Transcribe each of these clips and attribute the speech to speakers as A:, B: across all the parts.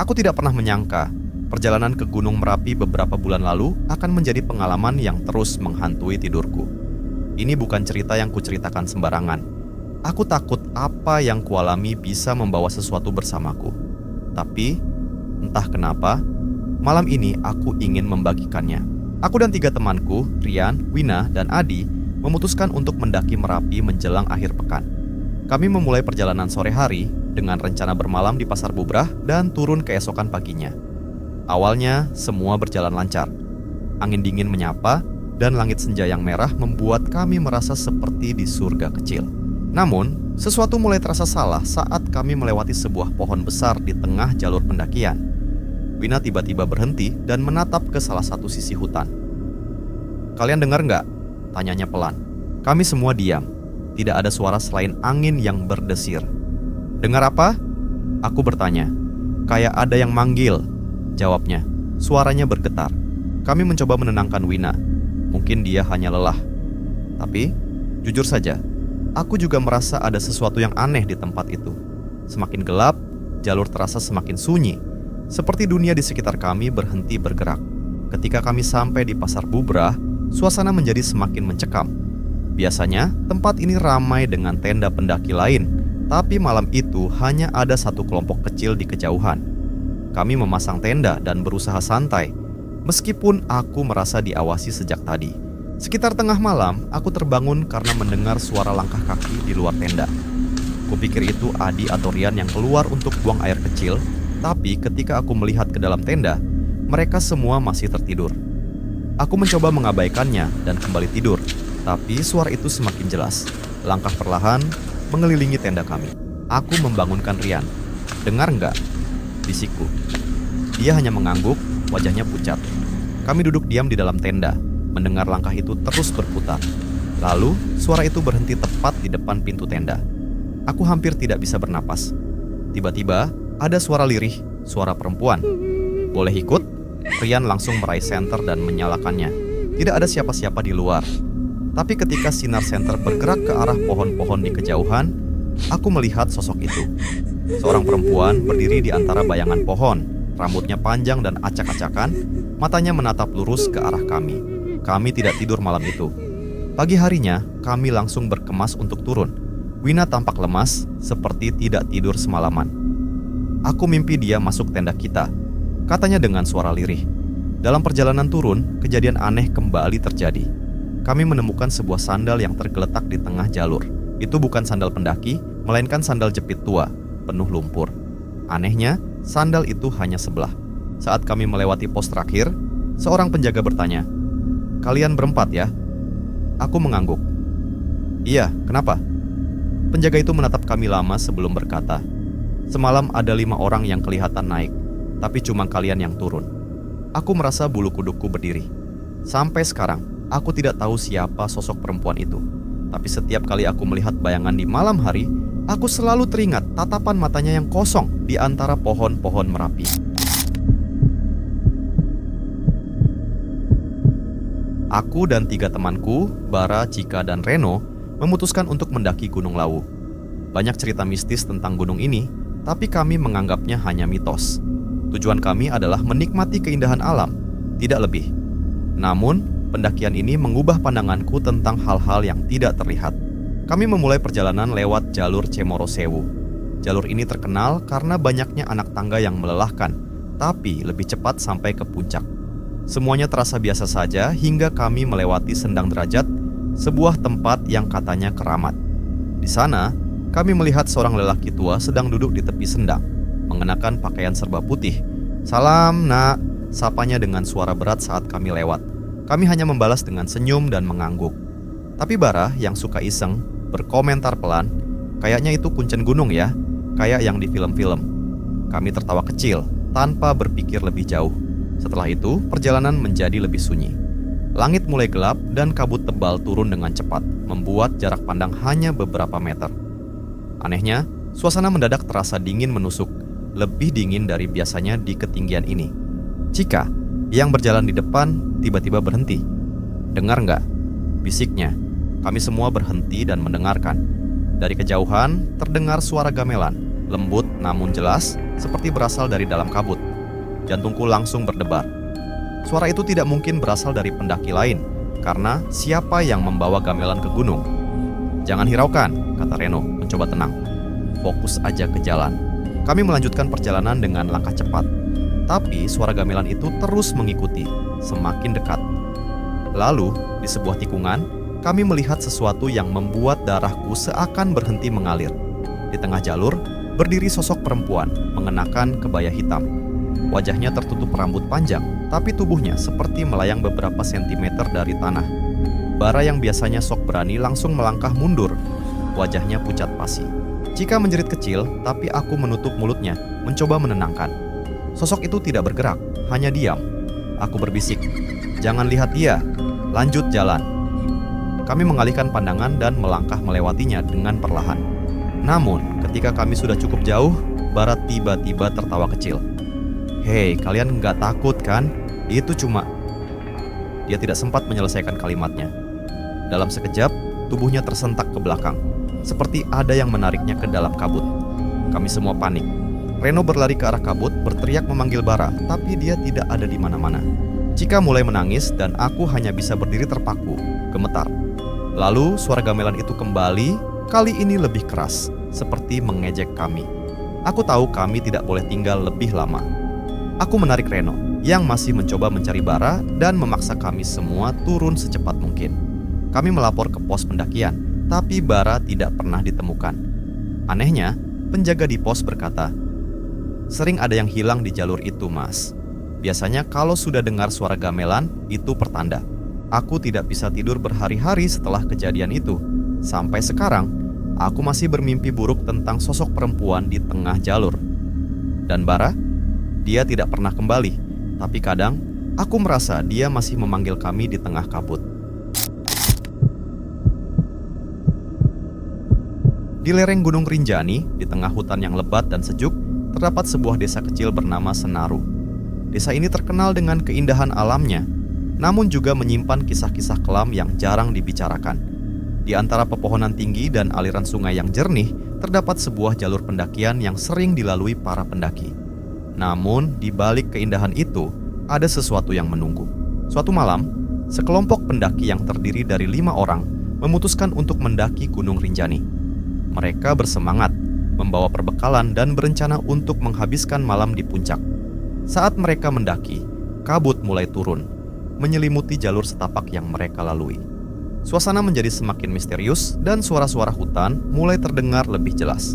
A: Aku tidak pernah menyangka perjalanan ke Gunung Merapi beberapa bulan lalu akan menjadi pengalaman yang terus menghantui tidurku. Ini bukan cerita yang kuceritakan sembarangan. Aku takut apa yang kualami bisa membawa sesuatu bersamaku. Tapi, entah kenapa, malam ini aku ingin membagikannya. Aku dan 3 temanku, Rian, Wina, dan Adi, memutuskan untuk mendaki Merapi menjelang akhir pekan. Kami memulai perjalanan sore hari dengan rencana bermalam di Pasar Bubrah dan turun keesokan paginya. Awalnya, semua berjalan lancar. Angin dingin menyapa, dan langit senja yang merah membuat kami merasa seperti di surga kecil. Namun, sesuatu mulai terasa salah saat kami melewati sebuah pohon besar di tengah jalur pendakian. Wina tiba-tiba berhenti dan menatap ke salah satu sisi hutan. "Kalian dengar nggak?" tanyanya pelan. Kami semua diam. Tidak ada suara selain angin yang berdesir. "Dengar apa?" Aku bertanya. "Kayak ada yang manggil," jawabnya. Suaranya bergetar. Kami mencoba menenangkan Wina. Mungkin dia hanya lelah. Tapi, jujur saja, aku juga merasa ada sesuatu yang aneh di tempat itu. Semakin gelap, jalur terasa semakin sunyi. Seperti dunia di sekitar kami berhenti bergerak. Ketika kami sampai di Pasar Bubrah, suasana menjadi semakin mencekam. Biasanya, tempat ini ramai dengan tenda pendaki lain, tapi malam itu hanya ada satu kelompok kecil di kejauhan. Kami memasang tenda dan berusaha santai, meskipun aku merasa diawasi sejak tadi. Sekitar tengah malam, aku terbangun karena mendengar suara langkah kaki di luar tenda. Kupikir itu Adi atau Rian yang keluar untuk buang air kecil, tapi ketika aku melihat ke dalam tenda, mereka semua masih tertidur. Aku mencoba mengabaikannya dan kembali tidur, tapi suara itu semakin jelas. Langkah perlahan mengelilingi tenda kami. Aku membangunkan Rian. "Dengar nggak?" bisikku. Dia hanya mengangguk, wajahnya pucat. Kami duduk diam di dalam tenda, mendengar langkah itu terus berputar. Lalu, suara itu berhenti tepat di depan pintu tenda. Aku hampir tidak bisa bernapas. Tiba-tiba, ada suara lirih, suara perempuan. "Boleh ikut?" Rian langsung meraih senter dan menyalakannya. Tidak ada siapa-siapa di luar. Tapi ketika sinar senter bergerak ke arah pohon-pohon di kejauhan, aku melihat sosok itu. Seorang perempuan berdiri di antara bayangan pohon. Rambutnya panjang dan acak-acakan, matanya menatap lurus ke arah kami. Kami tidak tidur malam itu. Pagi harinya, kami langsung berkemas untuk turun. Wina tampak lemas, seperti tidak tidur semalaman. "Aku mimpi dia masuk tenda kita," katanya dengan suara lirih. Dalam perjalanan turun, kejadian aneh kembali terjadi. Kami menemukan sebuah sandal yang tergeletak di tengah jalur. Itu bukan sandal pendaki, melainkan sandal jepit tua, penuh lumpur. Anehnya, sandal itu hanya sebelah. Saat kami melewati pos terakhir, seorang penjaga bertanya, "Kalian berempat ya?" Aku mengangguk. "Iya, kenapa?" Penjaga itu menatap kami lama sebelum berkata, "Semalam ada 5 orang yang kelihatan naik, tapi cuma kalian yang turun." Aku merasa bulu kudukku berdiri. Sampai sekarang, aku tidak tahu siapa sosok perempuan itu. Tapi setiap kali aku melihat bayangan di malam hari, aku selalu teringat tatapan matanya yang kosong di antara pohon-pohon Merapi. Aku dan 3 temanku, Bara, Cika, dan Reno, memutuskan untuk mendaki Gunung Lawu. Banyak cerita mistis tentang gunung ini, tapi kami menganggapnya hanya mitos. Tujuan kami adalah menikmati keindahan alam, tidak lebih. Namun, pendakian ini mengubah pandanganku tentang hal-hal yang tidak terlihat. Kami memulai perjalanan lewat jalur Cemoro Sewu. Jalur ini terkenal karena banyaknya anak tangga yang melelahkan, tapi lebih cepat sampai ke puncak. Semuanya terasa biasa saja hingga kami melewati Sendang Derajat, sebuah tempat yang katanya keramat. Di sana, kami melihat seorang lelaki tua sedang duduk di tepi sendang, mengenakan pakaian serba putih. "Salam, Nak," sapanya dengan suara berat saat kami lewat. Kami hanya membalas dengan senyum dan mengangguk. Tapi Bara yang suka iseng berkomentar pelan, "Kayaknya itu kuncen gunung ya, kayak yang di film-film." Kami tertawa kecil tanpa berpikir lebih jauh. Setelah itu, perjalanan menjadi lebih sunyi. Langit mulai gelap dan kabut tebal turun dengan cepat, membuat jarak pandang hanya beberapa meter. Anehnya, suasana mendadak terasa dingin menusuk, lebih dingin dari biasanya di ketinggian ini. Cika, yang berjalan di depan, tiba-tiba berhenti. "Dengar nggak?" bisiknya. Kami semua berhenti dan mendengarkan. Dari kejauhan, terdengar suara gamelan. lembut namun jelas, seperti berasal dari dalam kabut. Jantungku langsung berdebar. Suara itu tidak mungkin berasal dari pendaki lain, karena siapa yang membawa gamelan ke gunung? "Jangan hiraukan," kata Reno, mencoba tenang. "Fokus aja ke jalan." Kami melanjutkan perjalanan dengan langkah cepat. Tapi suara gamelan itu terus mengikuti, semakin dekat. Lalu, di sebuah tikungan, kami melihat sesuatu yang membuat darahku seakan berhenti mengalir. Di tengah jalur, berdiri sosok perempuan mengenakan kebaya hitam. Wajahnya tertutup rambut panjang, tapi tubuhnya seperti melayang beberapa sentimeter dari tanah. Bara yang biasanya sok berani langsung melangkah mundur. Wajahnya pucat pasi. Cika menjerit kecil, tapi aku menutup mulutnya, mencoba menenangkan. Sosok itu tidak bergerak, hanya diam. Aku berbisik, "Jangan lihat dia, lanjut jalan." Kami mengalihkan pandangan dan melangkah melewatinya dengan perlahan. Namun, ketika kami sudah cukup jauh, Bara tiba-tiba tertawa kecil. "Hei, kalian nggak takut kan? Itu cuma..." Dia tidak sempat menyelesaikan kalimatnya. Dalam sekejap, tubuhnya tersentak ke belakang, seperti ada yang menariknya ke dalam kabut. Kami semua panik. Reno berlari ke arah kabut, berteriak memanggil Bara, tapi dia tidak ada di mana-mana. Cika mulai menangis dan aku hanya bisa berdiri terpaku, gemetar. Lalu suara gamelan itu kembali, kali ini lebih keras, seperti mengejek kami. Aku tahu kami tidak boleh tinggal lebih lama. Aku menarik Reno, yang masih mencoba mencari Bara dan memaksa kami semua turun secepat mungkin. Kami melapor ke pos pendakian, tapi Bara tidak pernah ditemukan. Anehnya, penjaga di pos berkata, "Sering ada yang hilang di jalur itu, Mas. Biasanya kalau sudah dengar suara gamelan, itu pertanda." Aku tidak bisa tidur berhari-hari setelah kejadian itu. Sampai sekarang, aku masih bermimpi buruk tentang sosok perempuan di tengah jalur. Dan Bara? Dia tidak pernah kembali, tapi kadang aku merasa dia masih memanggil kami di tengah kabut. Di lereng Gunung Rinjani, di tengah hutan yang lebat dan sejuk, terdapat sebuah desa kecil bernama Senaru. Desa ini terkenal dengan keindahan alamnya, namun juga menyimpan kisah-kisah kelam yang jarang dibicarakan. Di antara pepohonan tinggi dan aliran sungai yang jernih, terdapat sebuah jalur pendakian yang sering dilalui para pendaki. Namun, di balik keindahan itu, ada sesuatu yang menunggu. Suatu malam, sekelompok pendaki yang terdiri dari 5 orang memutuskan untuk mendaki Gunung Rinjani. Mereka bersemangat, membawa perbekalan dan berencana untuk menghabiskan malam di puncak. Saat mereka mendaki, kabut mulai turun, menyelimuti jalur setapak yang mereka lalui. Suasana menjadi semakin misterius dan suara-suara hutan mulai terdengar lebih jelas.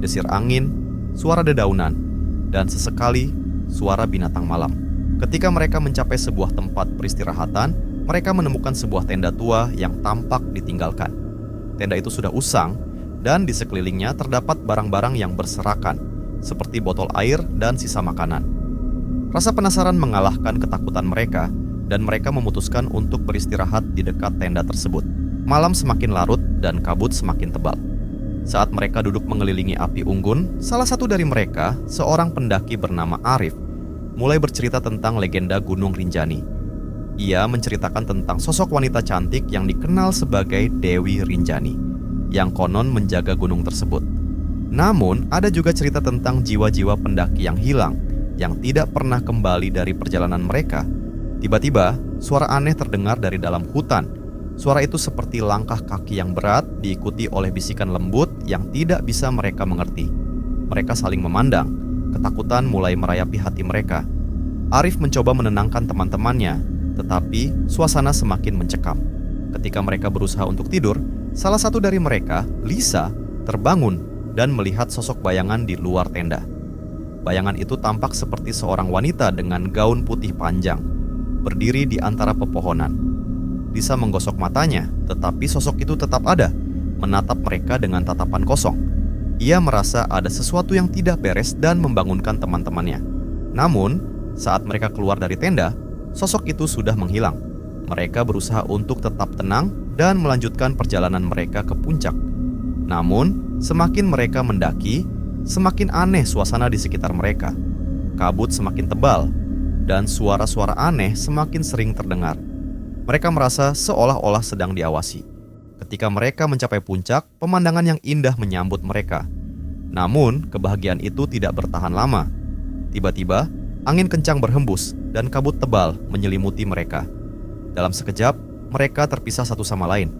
A: Desir angin, suara dedaunan, dan sesekali suara binatang malam. Ketika mereka mencapai sebuah tempat peristirahatan, mereka menemukan sebuah tenda tua yang tampak ditinggalkan. Tenda itu sudah usang, dan di sekelilingnya terdapat barang-barang yang berserakan, seperti botol air dan sisa makanan. Rasa penasaran mengalahkan ketakutan mereka, dan mereka memutuskan untuk beristirahat di dekat tenda tersebut. Malam semakin larut dan kabut semakin tebal. Saat mereka duduk mengelilingi api unggun, salah satu dari mereka, seorang pendaki bernama Arif, mulai bercerita tentang legenda Gunung Rinjani. Ia menceritakan tentang sosok wanita cantik yang dikenal sebagai Dewi Rinjani, yang konon menjaga gunung tersebut. Namun, ada juga cerita tentang jiwa-jiwa pendaki yang hilang, yang tidak pernah kembali dari perjalanan mereka. Tiba-tiba, suara aneh terdengar dari dalam hutan. Suara itu seperti langkah kaki yang berat diikuti oleh bisikan lembut yang tidak bisa mereka mengerti. Mereka saling memandang, ketakutan mulai merayapi hati mereka. Arif mencoba menenangkan teman-temannya, tetapi suasana semakin mencekam. Ketika mereka berusaha untuk tidur, salah satu dari mereka, Lisa, terbangun dan melihat sosok bayangan di luar tenda. Bayangan itu tampak seperti seorang wanita dengan gaun putih panjang, berdiri di antara pepohonan. Lisa menggosok matanya, tetapi sosok itu tetap ada, menatap mereka dengan tatapan kosong. Ia merasa ada sesuatu yang tidak beres dan membangunkan teman-temannya. Namun, saat mereka keluar dari tenda, sosok itu sudah menghilang. Mereka berusaha untuk tetap tenang dan melanjutkan perjalanan mereka ke puncak. Namun, semakin mereka mendaki, semakin aneh suasana di sekitar mereka. Kabut semakin tebal, dan suara-suara aneh semakin sering terdengar. Mereka merasa seolah-olah sedang diawasi. Ketika mereka mencapai puncak, pemandangan yang indah menyambut mereka. Namun, kebahagiaan itu tidak bertahan lama. Tiba-tiba, angin kencang berhembus dan kabut tebal menyelimuti mereka. Dalam sekejap, mereka terpisah satu sama lain.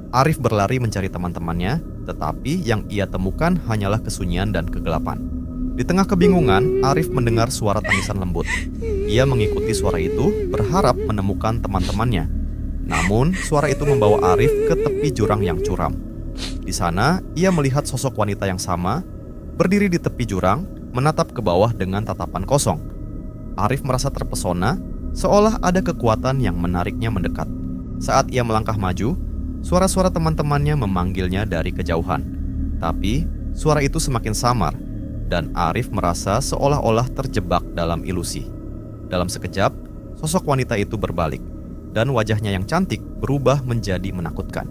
A: Arif berlari mencari teman-temannya, tetapi yang ia temukan hanyalah kesunyian dan kegelapan. Di tengah kebingungan, Arif mendengar suara tangisan lembut. Ia mengikuti suara itu, berharap menemukan teman-temannya. Namun, suara itu membawa Arif ke tepi jurang yang curam. Di sana, ia melihat sosok wanita yang sama, berdiri di tepi jurang, menatap ke bawah dengan tatapan kosong. Arif merasa terpesona, seolah ada kekuatan yang menariknya mendekat. Saat ia melangkah maju, suara-suara teman-temannya memanggilnya dari kejauhan. Tapi, suara itu semakin samar, dan Arif merasa seolah-olah terjebak dalam ilusi. Dalam sekejap, sosok wanita itu berbalik, dan wajahnya yang cantik berubah menjadi menakutkan.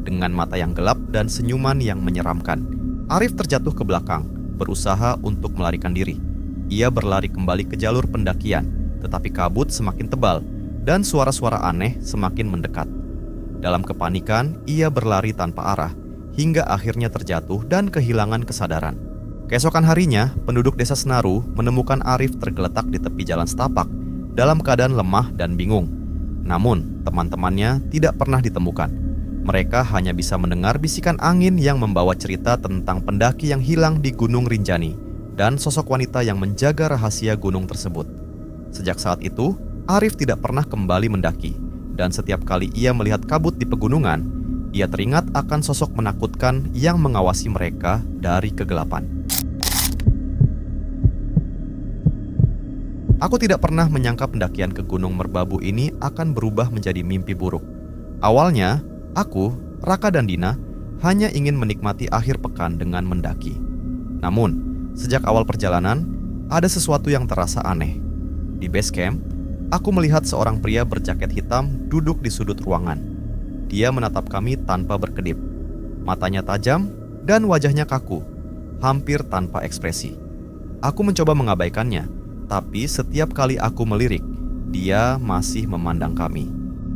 A: Dengan mata yang gelap dan senyuman yang menyeramkan, Arif terjatuh ke belakang, berusaha untuk melarikan diri. Ia berlari kembali ke jalur pendakian, tetapi kabut semakin tebal, dan suara-suara aneh semakin mendekat. Dalam kepanikan, ia berlari tanpa arah, hingga akhirnya terjatuh dan kehilangan kesadaran. Keesokan harinya, penduduk desa Senaru menemukan Arif tergeletak di tepi jalan setapak dalam keadaan lemah dan bingung. Namun, teman-temannya tidak pernah ditemukan. Mereka hanya bisa mendengar bisikan angin yang membawa cerita tentang pendaki yang hilang di Gunung Rinjani dan sosok wanita yang menjaga rahasia gunung tersebut. Sejak saat itu, Arif tidak pernah kembali mendaki, dan setiap kali ia melihat kabut di pegunungan, ia teringat akan sosok menakutkan yang mengawasi mereka dari kegelapan. Aku tidak pernah menyangka pendakian ke Gunung Merbabu ini akan berubah menjadi mimpi buruk. Awalnya, aku, Raka dan Dina hanya ingin menikmati akhir pekan dengan mendaki. Namun, sejak awal perjalanan, ada sesuatu yang terasa aneh. Di base camp, aku melihat seorang pria berjaket hitam duduk di sudut ruangan. Dia menatap kami tanpa berkedip. Matanya tajam dan wajahnya kaku, hampir tanpa ekspresi. Aku mencoba mengabaikannya, tapi setiap kali aku melirik, dia masih memandang kami.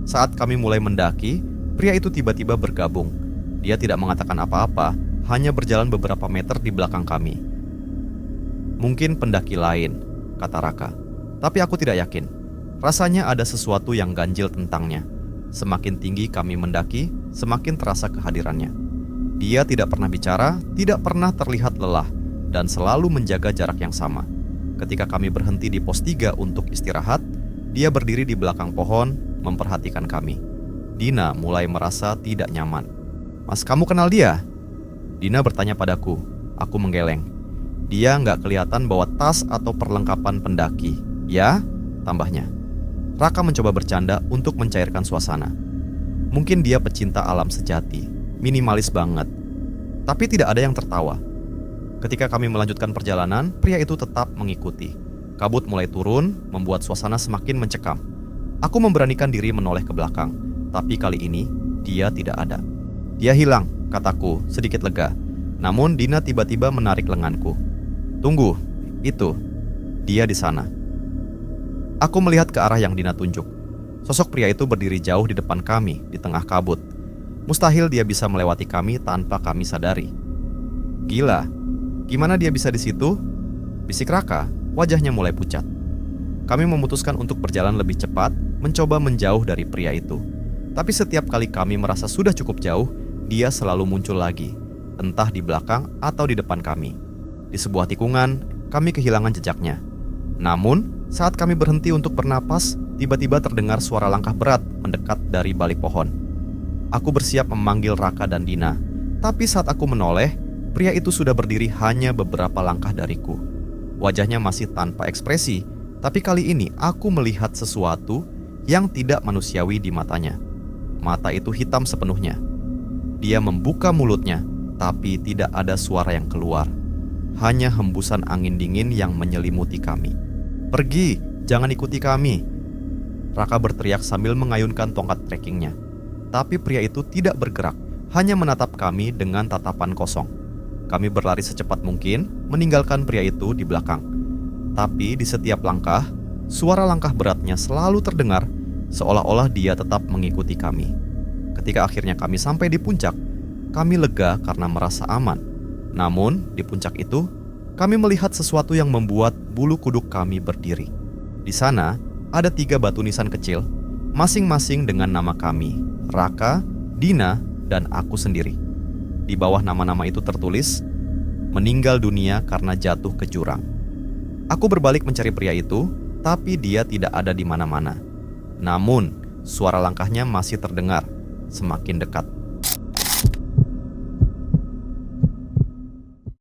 A: Saat kami mulai mendaki, pria itu tiba-tiba bergabung. Dia tidak mengatakan apa-apa, hanya berjalan beberapa meter di belakang kami. Mungkin pendaki lain, kata Raka. Tapi aku tidak yakin. Rasanya ada sesuatu yang ganjil tentangnya. Semakin tinggi kami mendaki, semakin terasa kehadirannya. Dia tidak pernah bicara, tidak pernah terlihat lelah, dan selalu menjaga jarak yang sama. Ketika kami berhenti di pos 3 untuk istirahat, dia berdiri di belakang pohon, memperhatikan kami. Dina mulai merasa tidak nyaman. "Mas, kamu kenal dia?" Dina bertanya padaku. Aku menggeleng. Dia nggak kelihatan bawa tas atau perlengkapan pendaki. "Ya?" tambahnya. Raka mencoba bercanda untuk mencairkan suasana. Mungkin dia pecinta alam sejati, minimalis banget. Tapi tidak ada yang tertawa. Ketika kami melanjutkan perjalanan, pria itu tetap mengikuti. Kabut mulai turun, membuat suasana semakin mencekam. Aku memberanikan diri menoleh ke belakang, tapi kali ini dia tidak ada. "Dia hilang," kataku sedikit lega. Namun Dina tiba-tiba menarik lenganku. "Tunggu, itu, dia di sana." Aku melihat ke arah yang Dina tunjuk. Sosok pria itu berdiri jauh di depan kami, di tengah kabut. Mustahil dia bisa melewati kami tanpa kami sadari. "Gila, gimana dia bisa di situ?" bisik Raka, wajahnya mulai pucat. Kami memutuskan untuk berjalan lebih cepat, mencoba menjauh dari pria itu. Tapi setiap kali kami merasa sudah cukup jauh, dia selalu muncul lagi, entah di belakang atau di depan kami. Di sebuah tikungan, kami kehilangan jejaknya. Namun, saat kami berhenti untuk bernapas, tiba-tiba terdengar suara langkah berat mendekat dari balik pohon. Aku bersiap memanggil Raka dan Dina, tapi saat aku menoleh, pria itu sudah berdiri hanya beberapa langkah dariku. Wajahnya masih tanpa ekspresi, tapi kali ini aku melihat sesuatu yang tidak manusiawi di matanya. Mata itu hitam sepenuhnya. Dia membuka mulutnya, tapi tidak ada suara yang keluar. Hanya hembusan angin dingin yang menyelimuti kami. "Pergi, jangan ikuti kami!" Raka berteriak sambil mengayunkan tongkat trekkingnya. Tapi pria itu tidak bergerak, hanya menatap kami dengan tatapan kosong. Kami berlari secepat mungkin, meninggalkan pria itu di belakang. Tapi di setiap langkah, suara langkah beratnya selalu terdengar, seolah-olah dia tetap mengikuti kami. Ketika akhirnya kami sampai di puncak, kami lega karena merasa aman. Namun, di puncak itu, kami melihat sesuatu yang membuat bulu kuduk kami berdiri. Di sana, ada 3 batu nisan kecil, masing-masing dengan nama kami, Raka, Dina, dan aku sendiri. Di bawah nama-nama itu tertulis, meninggal dunia karena jatuh ke jurang. Aku berbalik mencari pria itu, tapi dia tidak ada di mana-mana. Namun, suara langkahnya masih terdengar, semakin dekat.